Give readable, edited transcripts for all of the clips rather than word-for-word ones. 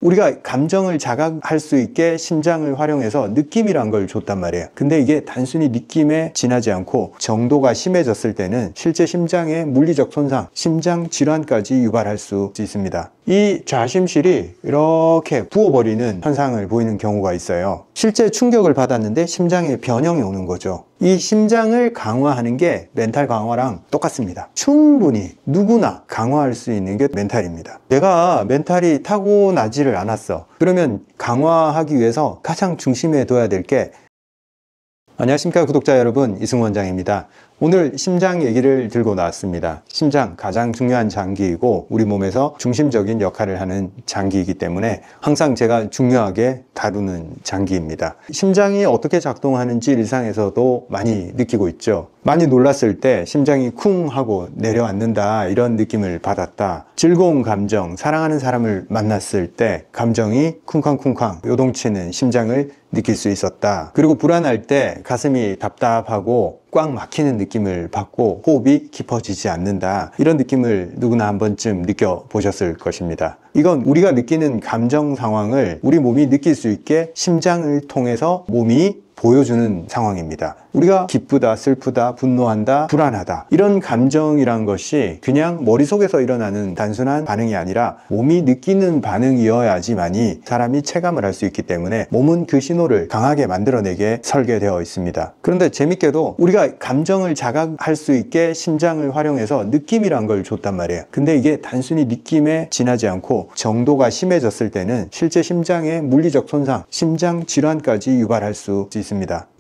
우리가 감정을 자각할 수 있게 심장을 활용해서 느낌이란 걸 줬단 말이에요. 근데 이게 단순히 느낌에 지나지 않고 정도가 심해졌을 때는 실제 심장의 물리적 손상, 심장 질환까지 유발할 수 있습니다. 이 좌심실이 이렇게 부어버리는 현상을 보이는 경우가 있어요. 실제 충격을 받았는데 심장에 변형이 오는 거죠. 이 심장을 강화하는 게 멘탈 강화랑 똑같습니다. 충분히 누구나 강화할 수 있는 게 멘탈입니다. 내가 멘탈이 타고나지를 않았어. 그러면 강화하기 위해서 가장 중심에 둬야 될 게, 안녕하십니까 구독자 여러분, 이승훈 원장입니다. 오늘 심장 얘기를 들고 나왔습니다. 심장 가장 중요한 장기이고 우리 몸에서 중심적인 역할을 하는 장기이기 때문에 항상 제가 중요하게 다루는 장기입니다. 심장이 어떻게 작동하는지 일상에서도 많이 느끼고 있죠. 많이 놀랐을 때 심장이 쿵 하고 내려앉는다, 이런 느낌을 받았다. 즐거운 감정, 사랑하는 사람을 만났을 때 감정이 쿵쾅쿵쾅 요동치는 심장을 느낄 수 있었다. 그리고 불안할 때 가슴이 답답하고 꽉 막히는 느낌을 받고 호흡이 깊어지지 않는다. 이런 느낌을 누구나 한 번쯤 느껴보셨을 것입니다. 이건 우리가 느끼는 감정 상황을 우리 몸이 느낄 수 있게 심장을 통해서 몸이 보여주는 상황입니다. 우리가 기쁘다, 슬프다, 분노한다, 불안하다, 이런 감정이란 것이 그냥 머릿속에서 일어나는 단순한 반응이 아니라 몸이 느끼는 반응이어야지만이 사람이 체감을 할 수 있기 때문에 몸은 그 신호를 강하게 만들어내게 설계되어 있습니다. 그런데 재밌게도 우리가 감정을 자각할 수 있게 심장을 활용해서 느낌이란 걸 줬단 말이에요. 근데 이게 단순히 느낌에 지나지 않고 정도가 심해졌을 때는 실제 심장의 물리적 손상, 심장 질환까지 유발할 수 있습니다.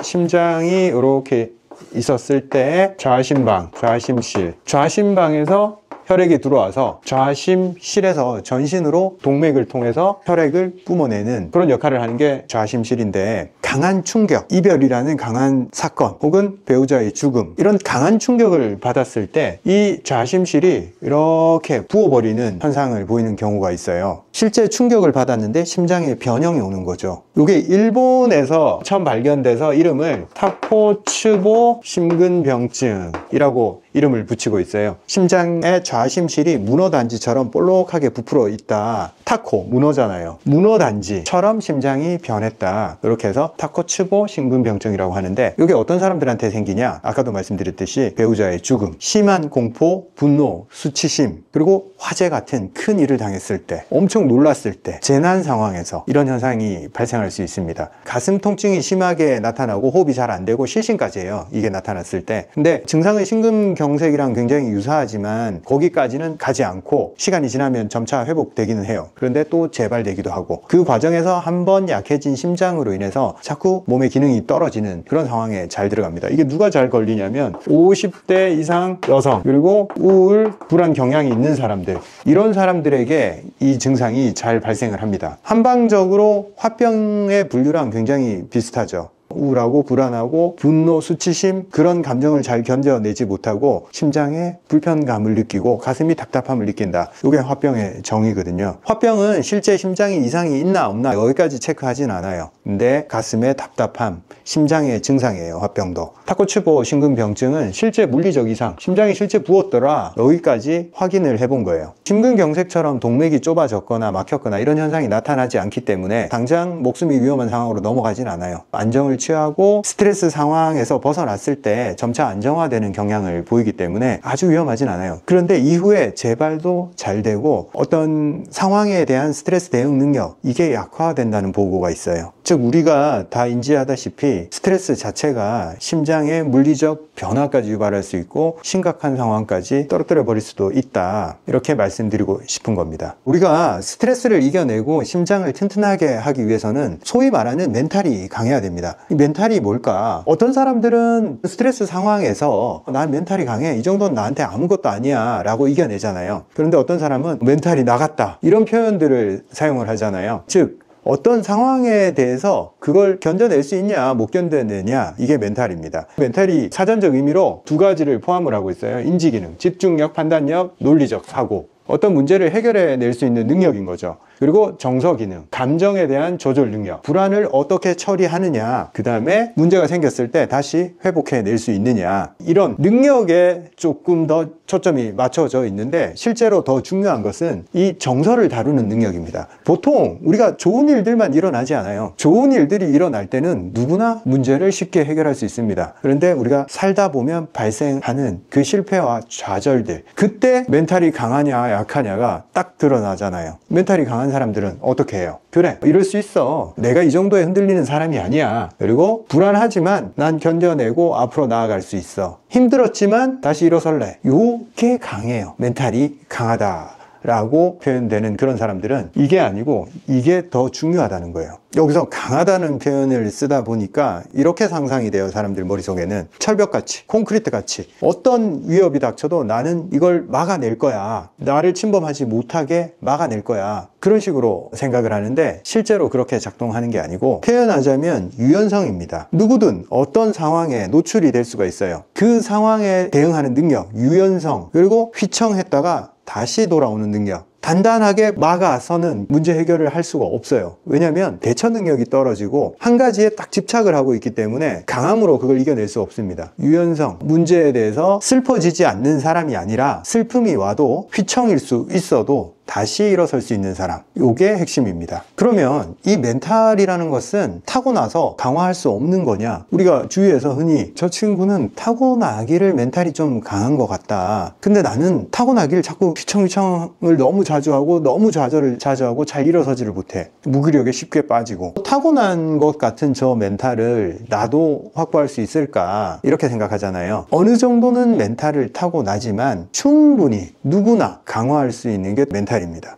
심장이 이렇게 있었을 때 좌심방, 좌심실, 좌심방에서 혈액이 들어와서 좌심실에서 전신으로 동맥을 통해서 혈액을 뿜어내는 그런 역할을 하는 게 좌심실인데, 강한 충격, 이별이라는 강한 사건 혹은 배우자의 죽음, 이런 강한 충격을 받았을 때 이 좌심실이 이렇게 부어버리는 현상을 보이는 경우가 있어요. 실제 충격을 받았는데 심장에 변형이 오는 거죠. 이게 일본에서 처음 발견돼서 이름을 타코츠보 심근병증이라고 이름을 붙이고 있어요. 심장의 좌심실이 문어단지처럼 볼록하게 부풀어 있다. 타코, 문어잖아요. 문어단지처럼 심장이 변했다. 이렇게 해서 타코츠보 심근병증이라고 하는데, 이게 어떤 사람들한테 생기냐? 아까도 말씀드렸듯이 배우자의 죽음, 심한 공포, 분노, 수치심, 그리고 화재 같은 큰 일을 당했을 때, 엄청 놀랐을 때, 재난 상황에서 이런 현상이 발생할 수 있습니다. 가슴 통증이 심하게 나타나고 호흡이 잘 안 되고 실신까지 해요. 이게 나타났을 때. 근데 증상은 심근경색이랑 굉장히 유사하지만 거기까지는 가지 않고 시간이 지나면 점차 회복되기는 해요. 그런데 또 재발되기도 하고, 그 과정에서 한번 약해진 심장으로 인해서 자꾸 몸의 기능이 떨어지는 그런 상황에 잘 들어갑니다. 이게 누가 잘 걸리냐면 50대 이상 여성, 그리고 우울, 불안 경향이 있는 사람들, 이런 사람들에게 이 증상이 잘 발생을 합니다. 한방적으로 화병의 분류랑 굉장히 비슷하죠. 우울하고 불안하고 분노, 수치심, 그런 감정을 잘 견뎌내지 못하고 심장에 불편감을 느끼고 가슴이 답답함을 느낀다. 이게 화병의 정의거든요. 화병은 실제 심장에 이상이 있나 없나 여기까지 체크하진 않아요. 근데 가슴에 답답함, 심장의 증상이에요. 화병도. 타코츠보 심근병증은 실제 물리적 이상, 심장이 실제 부었더라, 여기까지 확인을 해본 거예요. 심근경색처럼 동맥이 좁아졌거나 막혔거나 이런 현상이 나타나지 않기 때문에 당장 목숨이 위험한 상황으로 넘어가진 않아요. 안정을 취하고 스트레스 상황에서 벗어났을 때 점차 안정화되는 경향을 보이기 때문에 아주 위험하진 않아요. 그런데 이후에 재발도 잘 되고 어떤 상황에 대한 스트레스 대응 능력, 이게 약화된다는 보고가 있어요. 즉 우리가 다 인지하다시피 스트레스 자체가 심장의 물리적 변화까지 유발할 수 있고 심각한 상황까지 떨어뜨려 버릴 수도 있다, 이렇게 말씀드리고 싶은 겁니다. 우리가 스트레스를 이겨내고 심장을 튼튼하게 하기 위해서는 소위 말하는 멘탈이 강해야 됩니다. 이 멘탈이 뭘까? 어떤 사람들은 스트레스 상황에서 난 멘탈이 강해, 이 정도는 나한테 아무것도 아니야 라고 이겨내잖아요. 그런데 어떤 사람은 멘탈이 나갔다, 이런 표현들을 사용을 하잖아요. 즉 어떤 상황에 대해서 그걸 견뎌낼 수 있냐, 못 견뎌내냐, 이게 멘탈입니다. 멘탈이 사전적 의미로 두 가지를 포함을 하고 있어요. 인지기능, 집중력, 판단력, 논리적 사고, 어떤 문제를 해결해낼 수 있는 능력인 거죠. 그리고 정서 기능, 감정에 대한 조절 능력, 불안을 어떻게 처리하느냐, 그 다음에 문제가 생겼을 때 다시 회복해낼 수 있느냐, 이런 능력에 조금 더 초점이 맞춰져 있는데 실제로 더 중요한 것은 이 정서를 다루는 능력입니다. 보통 우리가 좋은 일들만 일어나지 않아요. 좋은 일들이 일어날 때는 누구나 문제를 쉽게 해결할 수 있습니다. 그런데 우리가 살다 보면 발생하는 그 실패와 좌절들, 그때 멘탈이 강하냐 약하냐가 딱 드러나잖아요. 멘탈이 강한 사람들은 어떻게 해요? 그래, 이럴 수 있어. 내가 이 정도에 흔들리는 사람이 아니야. 그리고 불안하지만 난 견뎌내고 앞으로 나아갈 수 있어. 힘들었지만 다시 일어설래. 요게 강해요. 멘탈이 강하다 라고 표현되는 그런 사람들은 이게 아니고 이게 더 중요하다는 거예요. 여기서 강하다는 표현을 쓰다 보니까 이렇게 상상이 돼요. 사람들 머릿속에는 철벽같이, 콘크리트같이 어떤 위협이 닥쳐도 나는 이걸 막아낼 거야. 나를 침범하지 못하게 막아낼 거야. 그런 식으로 생각을 하는데 실제로 그렇게 작동하는 게 아니고, 표현하자면 유연성입니다. 누구든 어떤 상황에 노출이 될 수가 있어요. 그 상황에 대응하는 능력, 유연성, 그리고 휘청했다가 다시 돌아오는 능력, 단단하게 막아서는 문제 해결을 할 수가 없어요. 왜냐하면 대처 능력이 떨어지고 한 가지에 딱 집착을 하고 있기 때문에 강함으로 그걸 이겨낼 수 없습니다. 유연성, 문제에 대해서 슬퍼지지 않는 사람이 아니라 슬픔이 와도 휘청일 수 있어도 다시 일어설 수 있는 사람, 이게 핵심입니다. 그러면 이 멘탈이라는 것은 타고나서 강화할 수 없는 거냐? 우리가 주위에서 흔히 저 친구는 타고나기를 멘탈이 좀 강한 것 같다. 근데 나는 타고나기를 자꾸 휘청휘청을 너무 자주 하고 너무 좌절을 자주 하고 잘 일어서지를 못해. 무기력에 쉽게 빠지고. 타고난 것 같은 저 멘탈을 나도 확보할 수 있을까? 이렇게 생각하잖아요. 어느 정도는 멘탈을 타고나지만 충분히 누구나 강화할 수 있는 게 멘탈입니다.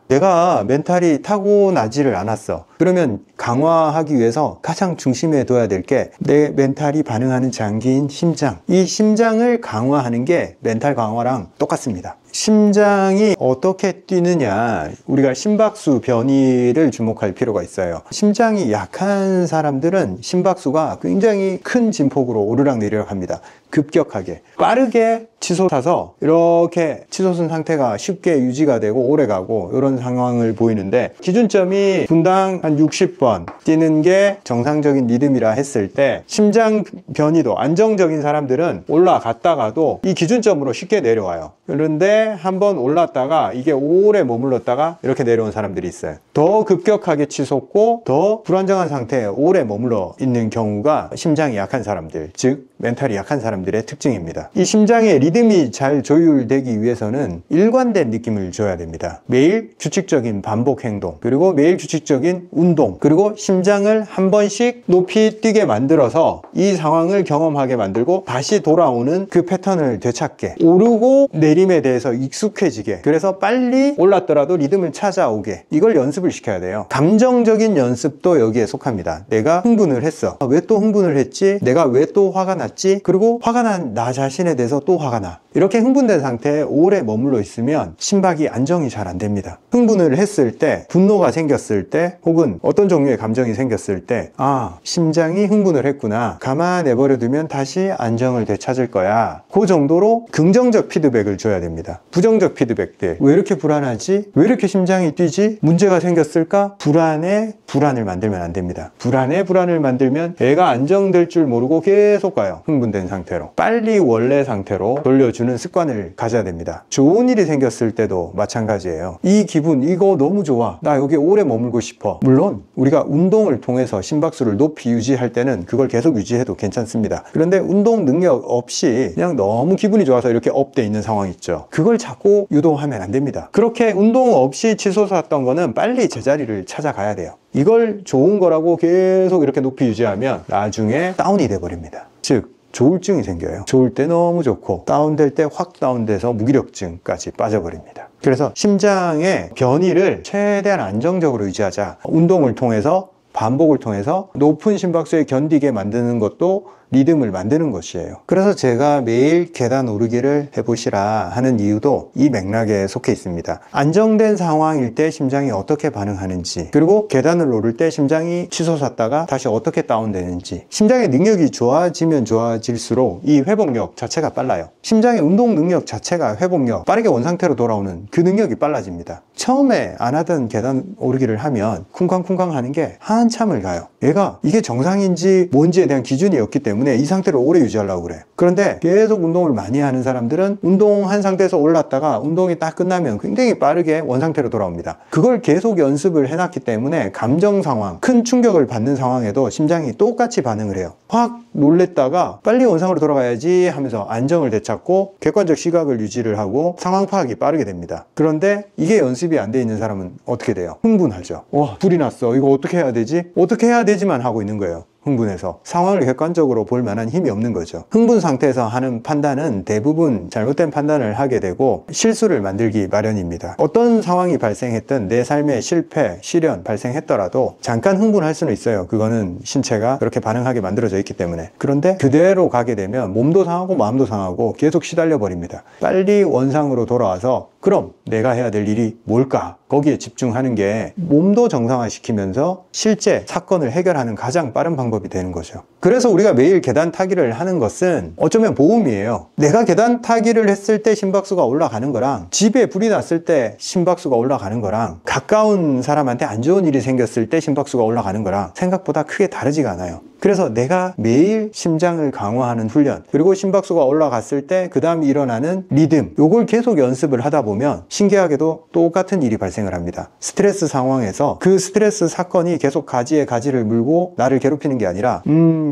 내가 멘탈이 타고나지를 않았어. 그러면 강화하기 위해서 가장 중심에 둬야 될 게 내 멘탈이 반응하는 장기인 심장. 이 심장을 강화하는 게 멘탈 강화랑 똑같습니다. 심장이 어떻게 뛰느냐, 우리가 심박수 변이를 주목할 필요가 있어요. 심장이 약한 사람들은 심박수가 굉장히 큰 진폭으로 오르락내리락 합니다. 급격하게 빠르게 치솟아서 이렇게 치솟은 상태가 쉽게 유지가 되고 오래가고 이런 상황을 보이는데, 기준점이 분당 한 60번 뛰는 게 정상적인 리듬이라 했을 때 심장 변이도 안정적인 사람들은 올라갔다가도 이 기준점으로 쉽게 내려와요. 그런데 한번 올랐다가 이게 오래 머물렀다가 이렇게 내려온 사람들이 있어요. 더 급격하게 치솟고 더 불안정한 상태에 오래 머물러 있는 경우가 심장이 약한 사람들, 즉 멘탈이 약한 사람들의 특징입니다. 이 심장의 리듬이 잘 조율되기 위해서는 일관된 느낌을 줘야 됩니다. 매일 규칙적인 반복 행동, 그리고 매일 규칙적인 운동, 그리고 심장을 한 번씩 높이 뛰게 만들어서 이 상황을 경험하게 만들고 다시 돌아오는 그 패턴을 되찾게, 오르고 내림에 대해서 익숙해지게, 그래서 빨리 올랐더라도 리듬을 찾아오게, 이걸 연습을 시켜야 돼요. 감정적인 연습도 여기에 속합니다. 내가 흥분을 했어. 왜 또 흥분을 했지? 내가 왜 또 화가 났지? 그리고 화가 난 나 자신에 대해서 또 화가 나. 이렇게 흥분된 상태에 오래 머물러 있으면 심박이 안정이 잘 안 됩니다. 흥분을 했을 때, 분노가 생겼을 때, 혹은 어떤 종류의 감정이 생겼을 때, 아, 심장이 흥분을 했구나. 가만 내버려두면 다시 안정을 되찾을 거야. 그 정도로 긍정적 피드백을 줘야 됩니다. 부정적 피드백들, 왜 이렇게 불안하지? 왜 이렇게 심장이 뛰지? 문제가 생겼을까? 불안에 불안을 만들면 안 됩니다. 불안에 불안을 만들면 애가 안정될 줄 모르고 계속 가요. 흥분된 상태로. 빨리 원래 상태로 돌려주는 습관을 가져야 됩니다. 좋은 일이 생겼을 때도 마찬가지예요. 이 기분, 이거 너무 좋아. 나 여기 오래 머물고 싶어. 물론 우리가 운동을 통해서 심박수를 높이 유지할 때는 그걸 계속 유지해도 괜찮습니다. 그런데 운동 능력 없이 그냥 너무 기분이 좋아서 이렇게 업돼 있는 상황 있죠. 그걸 자꾸 유도하면 안 됩니다. 그렇게 운동 없이 치솟았던 거는 빨리 제자리를 찾아가야 돼요. 이걸 좋은 거라고 계속 이렇게 높이 유지하면 나중에 다운이 돼버립니다. 즉 조울증이 생겨요. 좋을 때 너무 좋고 다운될 때 확 다운돼서 무기력증까지 빠져버립니다. 그래서 심장의 변이를 최대한 안정적으로 유지하자. 운동을 통해서, 반복을 통해서 높은 심박수에 견디게 만드는 것도 리듬을 만드는 것이에요. 그래서 제가 매일 계단 오르기를 해보시라 하는 이유도 이 맥락에 속해 있습니다. 안정된 상황일 때 심장이 어떻게 반응하는지, 그리고 계단을 오를 때 심장이 치솟았다가 다시 어떻게 다운되는지, 심장의 능력이 좋아지면 좋아질수록 이 회복력 자체가 빨라요. 심장의 운동 능력 자체가 회복력, 빠르게 원상태로 돌아오는 그 능력이 빨라집니다. 처음에 안 하던 계단 오르기를 하면 쿵쾅쿵쾅 하는 게 한참을 가요. 얘가 이게 정상인지 뭔지에 대한 기준이 없기 때문에 이 상태를 오래 유지하려고 그래. 그런데 계속 운동을 많이 하는 사람들은 운동한 상태에서 올랐다가 운동이 딱 끝나면 굉장히 빠르게 원상태로 돌아옵니다. 그걸 계속 연습을 해놨기 때문에 감정 상황, 큰 충격을 받는 상황에도 심장이 똑같이 반응을 해요. 확 놀랬다가 빨리 원상으로 돌아가야지 하면서 안정을 되찾고 객관적 시각을 유지를 하고 상황 파악이 빠르게 됩니다. 그런데 이게 연습이 안 돼 있는 사람은 어떻게 돼요? 흥분하죠. 와, 불이 났어. 이거 어떻게 해야 되지? 어떻게 해야 되지만 하고 있는 거예요. 흥분해서 상황을 객관적으로 볼 만한 힘이 없는 거죠. 흥분 상태에서 하는 판단은 대부분 잘못된 판단을 하게 되고 실수를 만들기 마련입니다. 어떤 상황이 발생했든 내 삶에 실패, 시련 발생했더라도 잠깐 흥분할 수는 있어요. 그거는 신체가 그렇게 반응하게 만들어져 있기 때문에. 그런데 그대로 가게 되면 몸도 상하고 마음도 상하고 계속 시달려 버립니다. 빨리 원상으로 돌아와서 그럼 내가 해야 될 일이 뭘까? 거기에 집중하는 게 몸도 정상화시키면서 실제 사건을 해결하는 가장 빠른 방법이 되는 거죠. 그래서 우리가 매일 계단 타기를 하는 것은 어쩌면 보험이에요. 내가 계단 타기를 했을 때 심박수가 올라가는 거랑 집에 불이 났을 때 심박수가 올라가는 거랑 가까운 사람한테 안 좋은 일이 생겼을 때 심박수가 올라가는 거랑 생각보다 크게 다르지가 않아요. 그래서 내가 매일 심장을 강화하는 훈련, 그리고 심박수가 올라갔을 때 그 다음 일어나는 리듬, 요걸 계속 연습을 하다 보면 신기하게도 똑같은 일이 발생을 합니다. 스트레스 상황에서 그 스트레스 사건이 계속 가지에 가지를 물고 나를 괴롭히는 게 아니라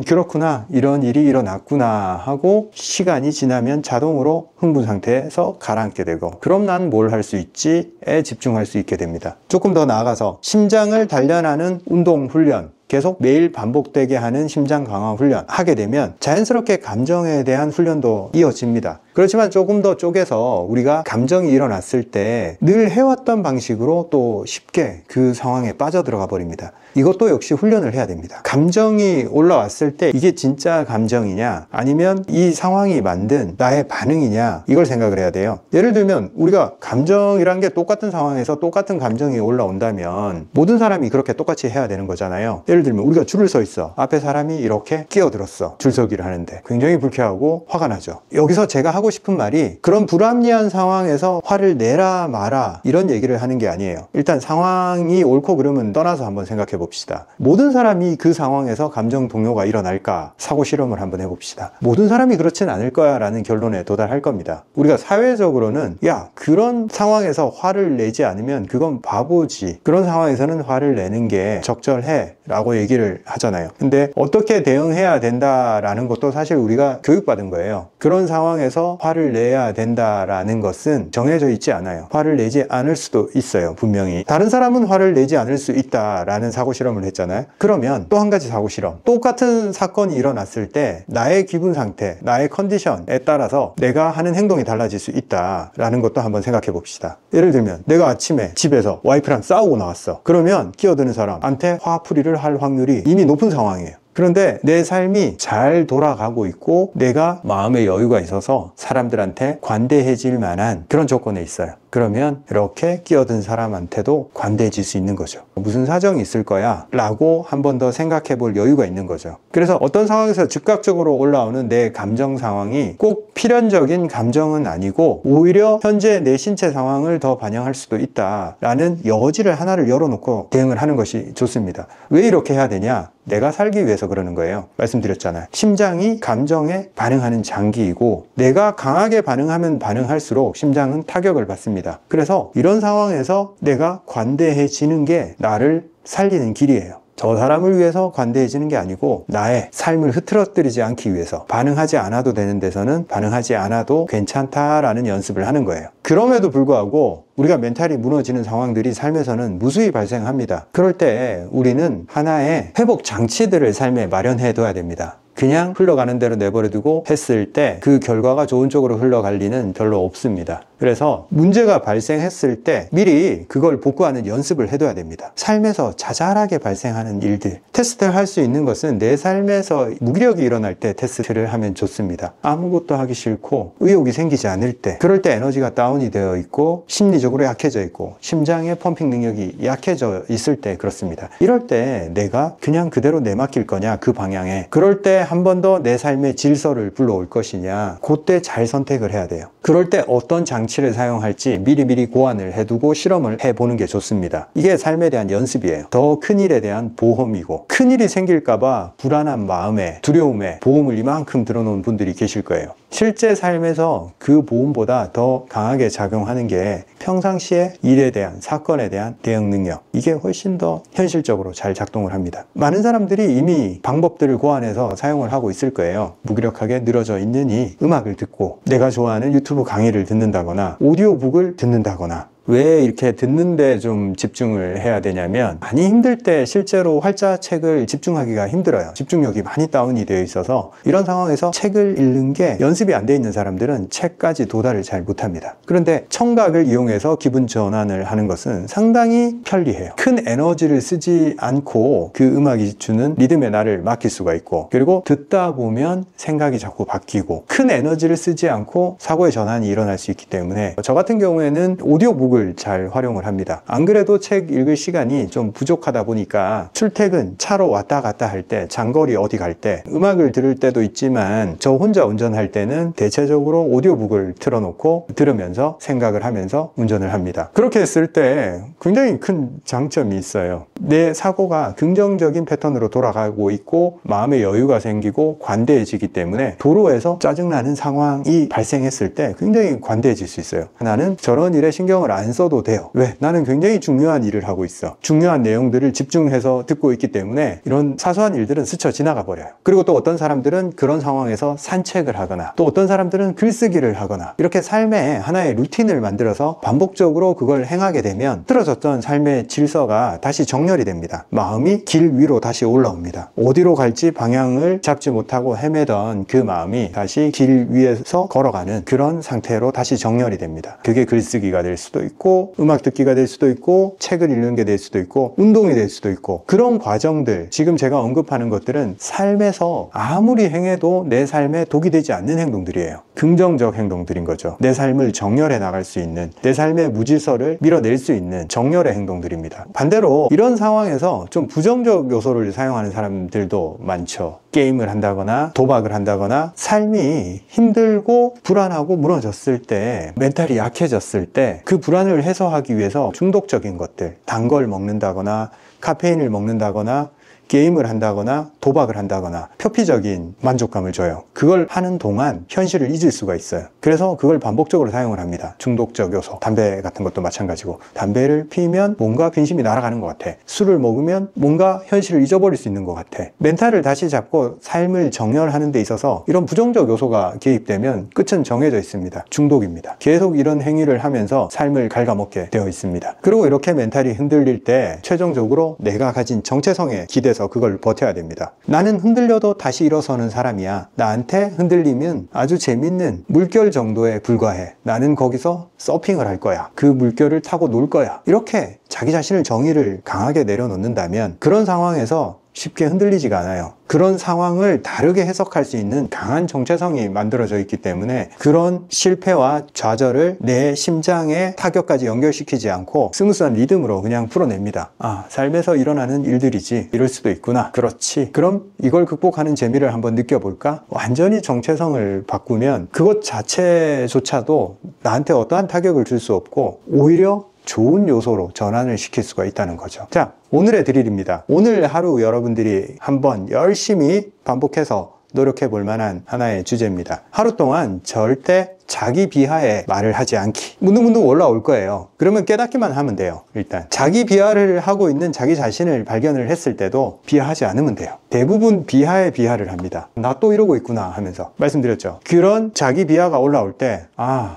그렇구나, 이런 일이 일어났구나 하고 시간이 지나면 자동으로 흥분 상태에서 가라앉게 되고, 그럼 난 뭘 할 수 있지에 집중할 수 있게 됩니다. 조금 더 나아가서 심장을 단련하는 운동 훈련, 계속 매일 반복되게 하는 심장 강화 훈련 하게 되면 자연스럽게 감정에 대한 훈련도 이어집니다. 그렇지만 조금 더 쪼개서 우리가 감정이 일어났을 때 늘 해왔던 방식으로 또 쉽게 그 상황에 빠져들어가 버립니다. 이것도 역시 훈련을 해야 됩니다. 감정이 올라왔을 때 이게 진짜 감정이냐, 아니면 이 상황이 만든 나의 반응이냐, 이걸 생각을 해야 돼요. 예를 들면 우리가 감정이란 게 똑같은 상황에서 똑같은 감정이 올라온다면 모든 사람이 그렇게 똑같이 해야 되는 거잖아요. 예를 들면 우리가 줄을 서 있어. 앞에 사람이 이렇게 끼어들었어. 줄서기를 하는데 굉장히 불쾌하고 화가 나죠. 여기서 제가 하고 싶은 말이 그런 불합리한 상황에서 화를 내라 마라 이런 얘기를 하는 게 아니에요. 일단 상황이 옳고 그름은 떠나서 한번 생각해 봅시다. 모든 사람이 그 상황에서 감정 동요가 일어날까? 사고 실험을 한번 해봅시다. 모든 사람이 그렇진 않을 거야 라는 결론에 도달할 겁니다. 우리가 사회적으로는 야, 그런 상황에서 화를 내지 않으면 그건 바보지, 그런 상황에서는 화를 내는 게 적절해 라고 얘기를 하잖아요. 근데 어떻게 대응해야 된다라는 것도 사실 우리가 교육받은 거예요. 그런 상황에서 화를 내야 된다라는 것은 정해져 있지 않아요. 화를 내지 않을 수도 있어요. 분명히 다른 사람은 화를 내지 않을 수 있다라는 사고 실험을 했잖아요. 그러면 또 한 가지 사고 실험, 똑같은 사건이 일어났을 때 나의 기분 상태, 나의 컨디션에 따라서 내가 하는 행동이 달라질 수 있다라는 것도 한번 생각해 봅시다. 예를 들면 내가 아침에 집에서 와이프랑 싸우고 나왔어. 그러면 끼어드는 사람한테 화풀이를 할 확률이 이미 높은 상황이에요. 그런데 내 삶이 잘 돌아가고 있고 내가 마음의 여유가 있어서 사람들한테 관대해질 만한 그런 조건에 있어요. 그러면 이렇게 끼어든 사람한테도 관대해질 수 있는 거죠. 무슨 사정이 있을 거야 라고 한 번 더 생각해 볼 여유가 있는 거죠. 그래서 어떤 상황에서 즉각적으로 올라오는 내 감정 상황이 꼭 필연적인 감정은 아니고 오히려 현재 내 신체 상황을 더 반영할 수도 있다라는 여지를 하나를 열어놓고 대응을 하는 것이 좋습니다. 왜 이렇게 해야 되냐? 내가 살기 위해서 그러는 거예요. 말씀드렸잖아요. 심장이 감정에 반응하는 장기이고 내가 강하게 반응하면 반응할수록 심장은 타격을 받습니다. 그래서 이런 상황에서 내가 관대해지는 게 나를 살리는 길이에요. 저 사람을 위해서 관대해지는 게 아니고 나의 삶을 흐트러뜨리지 않기 위해서 반응하지 않아도 되는 데서는 반응하지 않아도 괜찮다라는 연습을 하는 거예요. 그럼에도 불구하고 우리가 멘탈이 무너지는 상황들이 삶에서는 무수히 발생합니다. 그럴 때 우리는 하나의 회복 장치들을 삶에 마련해 둬야 됩니다. 그냥 흘러가는 대로 내버려두고 했을 때 그 결과가 좋은 쪽으로 흘러갈 리는 별로 없습니다. 그래서 문제가 발생했을 때 미리 그걸 복구하는 연습을 해둬야 됩니다. 삶에서 자잘하게 발생하는 일들, 테스트를 할 수 있는 것은 내 삶에서 무기력이 일어날 때 테스트를 하면 좋습니다. 아무것도 하기 싫고 의욕이 생기지 않을 때, 그럴 때 에너지가 다운이 되어 있고 심리적으로 약해져 있고 심장의 펌핑 능력이 약해져 있을 때 그렇습니다. 이럴 때 내가 그냥 그대로 내맡길 거냐, 그 방향에, 그럴 때 한 번 더 내 삶의 질서를 불러올 것이냐, 그때 잘 선택을 해야 돼요. 그럴 때 어떤 장치를 사용할지 미리미리 고안을 해두고 실험을 해보는 게 좋습니다. 이게 삶에 대한 연습이에요. 더 큰일에 대한 보험이고, 큰일이 생길까봐 불안한 마음에, 두려움에 보험을 이만큼 들어놓은 분들이 계실 거예요. 실제 삶에서 그 보험보다 더 강하게 작용하는 게 평상시에 일에 대한, 사건에 대한 대응 능력, 이게 훨씬 더 현실적으로 잘 작동을 합니다. 많은 사람들이 이미 방법들을 고안해서 사용을 하고 있을 거예요. 무기력하게 늘어져 있느니 음악을 듣고, 내가 좋아하는 유튜브 강의를 듣는다거나 오디오북을 듣는다거나. 왜 이렇게 듣는데 좀 집중을 해야 되냐면, 많이 힘들 때 실제로 활자책을 집중하기가 힘들어요. 집중력이 많이 다운이 되어 있어서 이런 상황에서 책을 읽는 게 연습이 안 돼 있는 사람들은 책까지 도달을 잘 못합니다. 그런데 청각을 이용해서 기분 전환을 하는 것은 상당히 편리해요. 큰 에너지를 쓰지 않고 그 음악이 주는 리듬에 나를 맡길 수가 있고, 그리고 듣다 보면 생각이 자꾸 바뀌고, 큰 에너지를 쓰지 않고 사고의 전환이 일어날 수 있기 때문에 저 같은 경우에는 오디오북을 잘 활용을 합니다. 안 그래도 책 읽을 시간이 좀 부족하다 보니까 출퇴근 차로 왔다 갔다 할 때, 장거리 어디 갈 때 음악을 들을 때도 있지만 저 혼자 운전할 때는 대체적으로 오디오북을 틀어놓고 들으면서 생각을 하면서 운전을 합니다. 그렇게 했을 때 굉장히 큰 장점이 있어요. 내 사고가 긍정적인 패턴으로 돌아가고 있고 마음의 여유가 생기고 관대해지기 때문에 도로에서 짜증나는 상황이 발생했을 때 굉장히 관대해질 수 있어요. 나는 저런 일에 신경을 안 써도 돼요. 왜? 나는 굉장히 중요한 일을 하고 있어. 중요한 내용들을 집중해서 듣고 있기 때문에 이런 사소한 일들은 스쳐 지나가 버려요. 그리고 또 어떤 사람들은 그런 상황에서 산책을 하거나, 또 어떤 사람들은 글쓰기를 하거나, 이렇게 삶에 하나의 루틴을 만들어서 반복적으로 그걸 행하게 되면 틀어졌던 삶의 질서가 다시 정렬이 됩니다. 마음이 길 위로 다시 올라옵니다. 어디로 갈지 방향을 잡지 못하고 헤매던 그 마음이 다시 길 위에서 걸어가는 그런 상태로 다시 정렬이 됩니다. 그게 글쓰기가 될 수도 있고, 음악 듣기가 될 수도 있고, 책을 읽는 게 될 수도 있고, 운동이 될 수도 있고, 그런 과정들, 지금 제가 언급하는 것들은 삶에서 아무리 행해도 내 삶에 독이 되지 않는 행동들이에요. 긍정적 행동들인 거죠. 내 삶을 정렬해 나갈 수 있는, 내 삶의 무질서를 밀어낼 수 있는 정렬의 행동들입니다. 반대로 이런 상황에서 좀 부정적 요소를 사용하는 사람들도 많죠. 게임을 한다거나 도박을 한다거나, 삶이 힘들고 불안하고 무너졌을 때, 멘탈이 약해졌을 때 그 불안을 해소하기 위해서 중독적인 것들, 단 걸 먹는다거나 카페인을 먹는다거나 게임을 한다거나 도박을 한다거나 표피적인 만족감을 줘요. 그걸 하는 동안 현실을 잊을 수가 있어요. 그래서 그걸 반복적으로 사용을 합니다. 중독적 요소, 담배 같은 것도 마찬가지고, 담배를 피우면 뭔가 근심이 날아가는 것 같아. 술을 먹으면 뭔가 현실을 잊어버릴 수 있는 것 같아. 멘탈을 다시 잡고 삶을 정렬하는 데 있어서 이런 부정적 요소가 개입되면 끝은 정해져 있습니다. 중독입니다. 계속 이런 행위를 하면서 삶을 갉아먹게 되어 있습니다. 그리고 이렇게 멘탈이 흔들릴 때 최종적으로 내가 가진 정체성에 기대서 그걸 버텨야 됩니다. 나는 흔들려도 다시 일어서는 사람이야. 나한테 흔들리면 아주 재밌는 물결 정도에 불과해. 나는 거기서 서핑을 할 거야. 그 물결을 타고 놀 거야. 이렇게 자기 자신을 정의를 강하게 내려놓는다면 그런 상황에서 쉽게 흔들리지가 않아요. 그런 상황을 다르게 해석할 수 있는 강한 정체성이 만들어져 있기 때문에 그런 실패와 좌절을 내 심장에 타격까지 연결시키지 않고 스무스한 리듬으로 그냥 풀어냅니다. 아, 삶에서 일어나는 일들이지. 이럴 수도 있구나. 그렇지. 그럼 이걸 극복하는 재미를 한번 느껴볼까? 완전히 정체성을 바꾸면 그것 자체조차도 나한테 어떠한 타격을 줄 수 없고 오히려 좋은 요소로 전환을 시킬 수가 있다는 거죠. 자, 오늘의 드릴입니다. 오늘 하루 여러분들이 한번 열심히 반복해서 노력해 볼 만한 하나의 주제입니다. 하루 동안 절대 자기 비하에 말을 하지 않기. 문득문득 올라올 거예요. 그러면 깨닫기만 하면 돼요. 일단 자기 비하를 하고 있는 자기 자신을 발견을 했을 때도 비하하지 않으면 돼요. 대부분 비하에 비하를 합니다. 나 또 이러고 있구나 하면서 말씀드렸죠. 그런 자기 비하가 올라올 때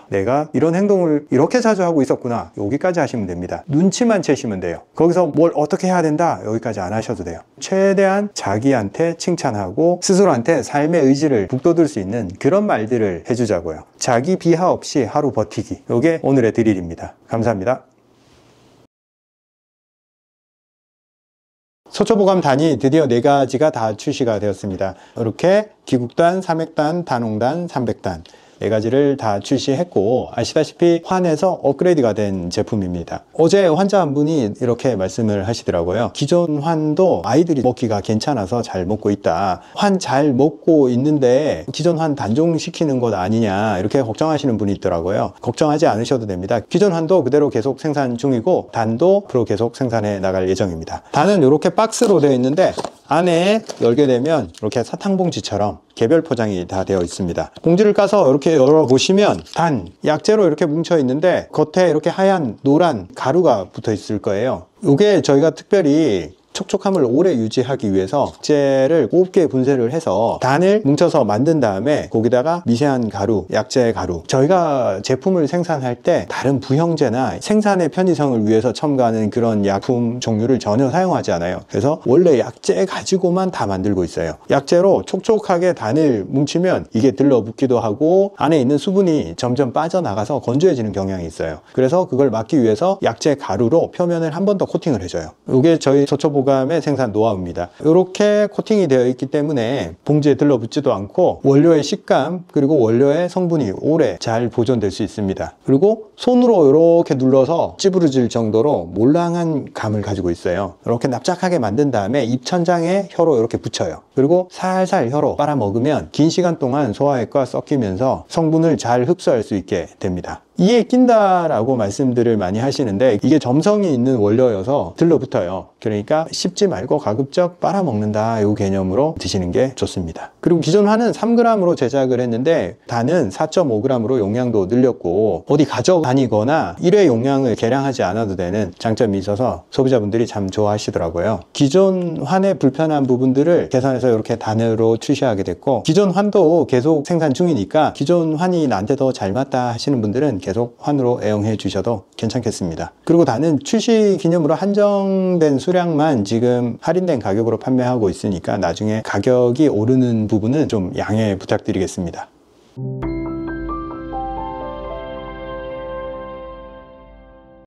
내가 이런 행동을 이렇게 자주 하고 있었구나, 여기까지 하시면 됩니다. 눈치만 채시면 돼요. 거기서 뭘 어떻게 해야 된다, 여기까지 안 하셔도 돼요. 최대한 자기한테 칭찬하고 스스로한테 삶의 의지를 북돋을 수 있는 그런 말들을 해주자고요. 자기 비하 없이 하루 버티기, 이게 오늘의 드릴입니다. 감사합니다. 소초보감 단위 드디어 4가지가 다 출시가 되었습니다. 이렇게 기국단, 삼획단, 단홍단, 삼백단 4가지를 다 출시했고, 아시다시피 환에서 업그레이드가 된 제품입니다. 어제 환자 한 분이 이렇게 말씀을 하시더라고요. 기존 환도 아이들이 먹기가 괜찮아서 잘 먹고 있다. 환 잘 먹고 있는데 기존 환 단종시키는 것 아니냐, 이렇게 걱정하시는 분이 있더라고요. 걱정하지 않으셔도 됩니다. 기존 환도 그대로 계속 생산 중이고, 단도 앞으로 계속 생산해 나갈 예정입니다. 단은 이렇게 박스로 되어 있는데 안에 열게 되면 이렇게 사탕봉지처럼 개별 포장이 다 되어 있습니다. 봉지를 까서 이렇게 열어보시면 단, 약재로 이렇게 뭉쳐 있는데 겉에 이렇게 하얀 노란 가루가 붙어 있을 거예요. 이게 저희가 특별히 촉촉함을 오래 유지하기 위해서 약재를 곱게 분쇄를 해서 단을 뭉쳐서 만든 다음에 거기다가 미세한 가루, 약재 가루, 저희가 제품을 생산할 때 다른 부형제나 생산의 편의성을 위해서 첨가하는 그런 약품 종류를 전혀 사용하지 않아요. 그래서 원래 약재 가지고만 다 만들고 있어요. 약재로 촉촉하게 단을 뭉치면 이게 들러붙기도 하고 안에 있는 수분이 점점 빠져나가서 건조해지는 경향이 있어요. 그래서 그걸 막기 위해서 약재 가루로 표면을 한 번 더 코팅을 해줘요. 이게 저희 소초보감의 생산 노하우입니다. 이렇게 코팅이 되어 있기 때문에 봉지에 들러붙지도 않고 원료의 식감 그리고 원료의 성분이 오래 잘 보존될 수 있습니다. 그리고 손으로 이렇게 눌러서 찌부러질 정도로 몰랑한 감을 가지고 있어요. 이렇게 납작하게 만든 다음에 입천장에 혀로 이렇게 붙여요. 그리고 살살 혀로 빨아먹으면 긴 시간 동안 소화액과 섞이면서 성분을 잘 흡수할 수 있게 됩니다. 이에 낀다라고 말씀들을 많이 하시는데 이게 점성이 있는 원료여서 들러붙어요. 그러니까 씹지 말고 가급적 빨아먹는다, 이 개념으로 드시는 게 좋습니다. 그리고 기존 환은 3g으로 제작을 했는데 단은 4.5g으로 용량도 늘렸고 어디 가져다니거나 1회 용량을 계량하지 않아도 되는 장점이 있어서 소비자분들이 참 좋아하시더라고요. 기존 환의 불편한 부분들을 개선해서 이렇게 단으로 출시하게 됐고, 기존 환도 계속 생산 중이니까 기존 환이 나한테 더 잘 맞다 하시는 분들은 계속 환으로 애용해 주셔도 괜찮겠습니다. 그리고 단은 출시 기념으로 한정된 수량만 지금 할인된 가격으로 판매하고 있으니까 나중에 가격이 오르는 부분은 좀 양해 부탁드리겠습니다.